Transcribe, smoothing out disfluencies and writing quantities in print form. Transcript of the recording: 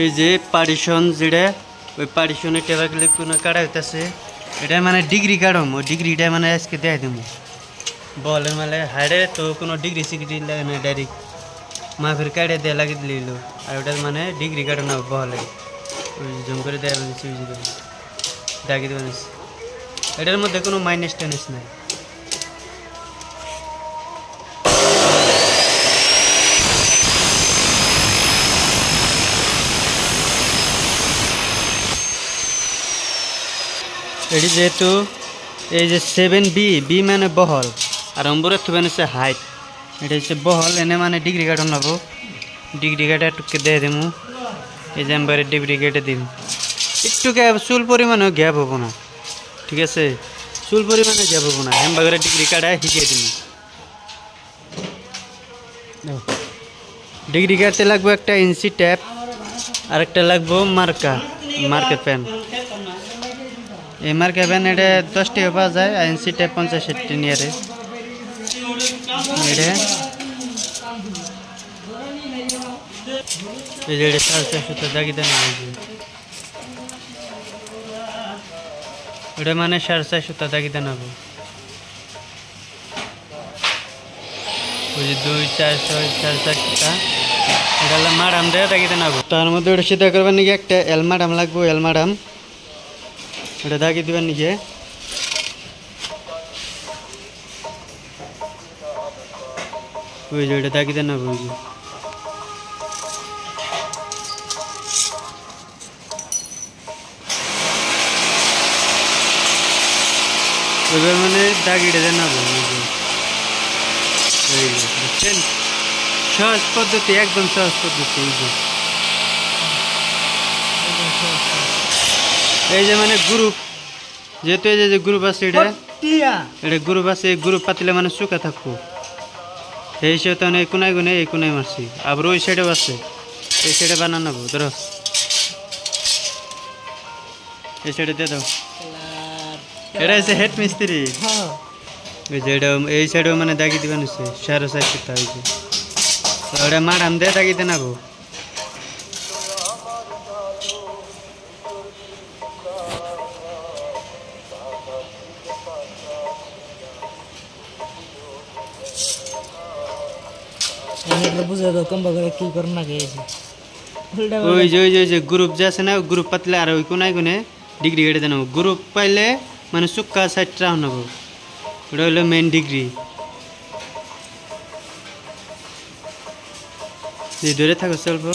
এই যে পার্টিশন যেটা ওই পার্টিশনের টেবা ক্লিপ কোনো কাটা হইতেছে এটা মানে ডিগ্রি কাটম ওই ডিগ্রিটা মানে আজকে দেখাই দেবো বলের মানে হাইডে তো কোনো ডিগ্রি সিগ্রি লাগে না ডাইরেক্ট মাফের কাটে দেওয়া লাগিয়ে দিল আর ওটা মানে ডিগ্রি কাটো না বলে ওই জম করে দেওয়া বানিয়েছি দাগিয়ে বানিয়েছি এটার মধ্যে কোনো মাইনাস টেনিস নাই এটি যেহেতু এই যে 7B মানে বহল আর অম্বরের থেকে হচ্ছে হাইট এটা হচ্ছে বহল এনে মানে ডিগ্রি কাটন নেবো ডিগ্রি কাটা একটুকে দিয়ে দেবো এই যে এম্বারে ডিগ্রি কেটে দিন একটু গ্যাপ চুল পরিমাণেও গ্যাপ হবো না ঠিক আছে চুল পরিমাণে গ্যাপ হবো না এম্বারে ডিগ্রি কাটা শিখিয়ে দিন ডিগ্রি কাটতে লাগবে একটা ইঞ্চি ট্যাপ আর একটা লাগবো মার্কা পেন এই মার্কা পেন এটা 10 টাকা পাওয়া যায় আর ইঞ্চি ট্যাপ 50-60 নিয়ে এটা এই যে 450 দাগি দেন এটা মানে 450 দাগি দেন হবে ওই যে 2-4-6-4-4 এটা হলো মাডাম দেয় দাগি দেন হবে তার মধ্যে ওটা সিধা করবেন নাকি একটা এলমাডাম লাগবে এলমাডাম এটা দাগি দিবেন নাকি ওই যে ওটা দাগি দেন হবে ওই যে এবার মানে দাগিটা দেন হবে বুঝছেন সহজ পদ্ধতি একদম সহজ পদ্ধতি এই যে মানে গ্রুপ যেহেতু এই যে গ্রুপ আছে এটা গ্রুপ আছে এই গ্রুপ পাতিলে মানে শুকা থাকবো এই হিসেবে তো এই কোনায় মারছি আবার ওই সাইডেও আছে এই সাইডে বানানো ধরো এই সাইডে দিয়ে দাও এটা হচ্ছে হেড মিস্ত্রি ওই যে এটা এই সাইডেও মানে দাগি দিবেন হচ্ছে 460 হয়েছে ওটা মাডাম দিয়ে দাগি দেন আবো ওই যে গ্রুপ যে আছে না গ্রুপ পাতলে আর ওই কোনায় ডিগ্রি কেটে দেন গ্রুপ পাইলে মানে চুক্কা সাইডটা নেবো ওটা হলো মেন ডিগ্রি ধরে থাকো চলবো